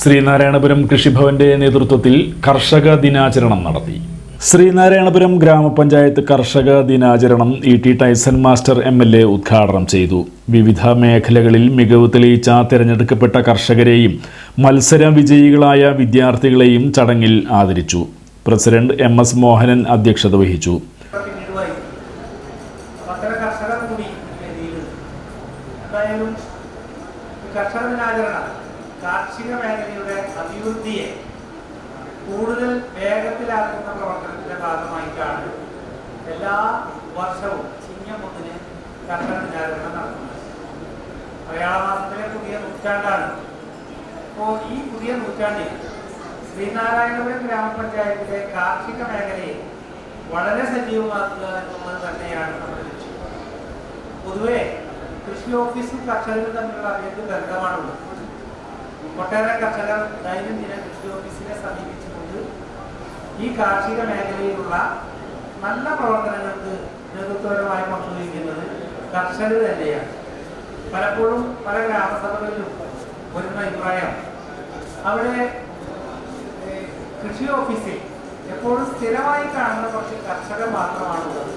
ശ്രീനാരായണപുരം കൃഷിഭവന്റെ നേതൃത്വത്തിൽ കർഷക ദിനാചരണം നടത്തി. ശ്രീനാരായണപുരം ഗ്രാമപഞ്ചായത്ത് കർഷക ദിനാചരണം ഇ.ടി. Tyson master MLA. ഉദ്ഘാടനം ചെയ്തു. വിവിധ മേഖലകളിൽ മികവ് തെളിയിച്ച തിരഞ്ഞെടുക്കപ്പെട്ട കർഷകരെയും മത്സര വിജയികളായ വിദ്യാർത്ഥികളെയും ചടങ്ങിൽ ആദരിച്ചു. പ്രസിഡന്റ് എം.എസ്. മോഹനൻ അധ്യക്ഷത വഹിച്ചു. കാർഷിക മേഖലയുടെ അഭിവൃദ്ധിയെ കൂടുതൽ വേഗത്തിലാക്കുന്ന പ്രവർത്തനത്തിന്റെ ഭാഗമായിട്ടാണ് എല്ലാ വർഷവും ചിങ്ങം 1 കർഷക ദിനാചരണം നടത്തുന്നത്. മലയാള മാസത്തിലെ പുതിയ നൂറ്റാണ്ടാണ്. അപ്പോൾ ഈ പുതിയ നൂറ്റാണ്ടിൽ ശ്രീനാരായണപുരം ഗ്രാമപഞ്ചായത്തിലെ കാർഷിക മേഖലയെ വളരെ സജീവമാക്കുക എന്നുള്ളത് തന്നെയാണ് നമ്മുടെ ലക്ഷ്യം. പൊതുവെ കൃഷി ഓഫീസും കർഷകരും തമ്മിലുള്ള അതിന്റെ ബന്ധമാണുള്ളത്. ഒട്ടേറെ കർഷകർ ദൈനംദിന കൃഷി ഓഫീസിനെ സമീപിച്ചുകൊണ്ട് ഈ കാർഷിക മേഖലയിലുള്ള നല്ല പ്രവർത്തനങ്ങൾക്ക് നേതൃത്വപരമായി പങ്കുവയ്ക്കുന്നത് കർഷകർ തന്നെയാണ്. പലപ്പോഴും പല ഗ്രാമസഭകളിലും വരുന്ന അഭിപ്രായം അവിടെ കൃഷി ഓഫീസിൽ എപ്പോഴും സ്ഥിരമായി കാണുന്ന കുറച്ച് കർഷകർ മാത്രമാണുള്ളത്.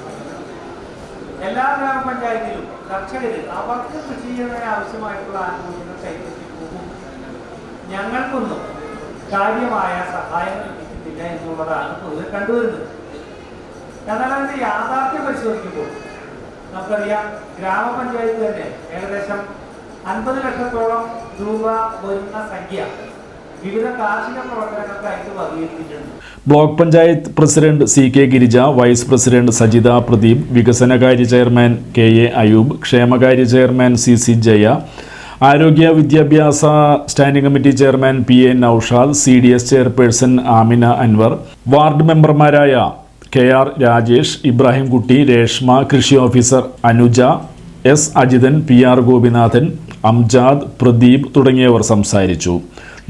എല്ലാ ഗ്രാമപഞ്ചായത്തിലും കർഷകർ അവർക്ക് കൃഷി ചെയ്യുന്നതിന് ആവശ്യമായിട്ടുള്ള ആനുകൂല്യങ്ങൾ കൈപ്പറ്റി പോകും. ഞങ്ങൾക്കൊന്നും കാര്യമായ സഹായം ലഭിക്കുന്നില്ല എന്നുള്ളതാണ് പൊതുവെ കണ്ടുവരുന്നത്. എന്നാൽ അതിന്റെ യാഥാർത്ഥ്യം പരിശോധിക്കുമ്പോൾ നമുക്കറിയാം, ഗ്രാമപഞ്ചായത്ത് തന്നെ ഏകദേശം 50 ലക്ഷത്തോളം രൂപ വരുന്ന സംഖ്യ വിവിധ കാർഷിക പ്രവർത്തനങ്ങൾക്കായിട്ട് വകയിരുത്തിയിട്ടുണ്ട്. Block panchayat president C.K. Girija, vice president Sajitha Pradeep, വികസനകാര്യ ചെയർമാൻ K.A. അയൂബ്, ക്ഷേമകാര്യ ചെയർമാൻ C.C. ജയ, ആരോഗ്യ വിദ്യാഭ്യാസ standing committee chairman P.A. Naushad, CDS chairperson Amina Anwar, ward മെമ്പർമാരായ K.R. രാജേഷ്, ഇബ്രാഹിം കുട്ടി, രേഷ്മ, കൃഷി officer Anuja, S. Ajithan, P.R. Gopinathan, Amjad, Pradeep തുടങ്ങിയവർ സംസാരിച്ചു.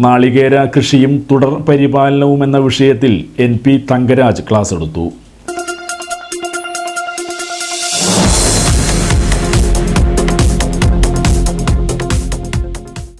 നാളികേര കൃഷിയും തുടർ പരിപാലനവും എന്ന വിഷയത്തിൽ NP തങ്കരാജ് ക്ലാസ് എടുത്തു.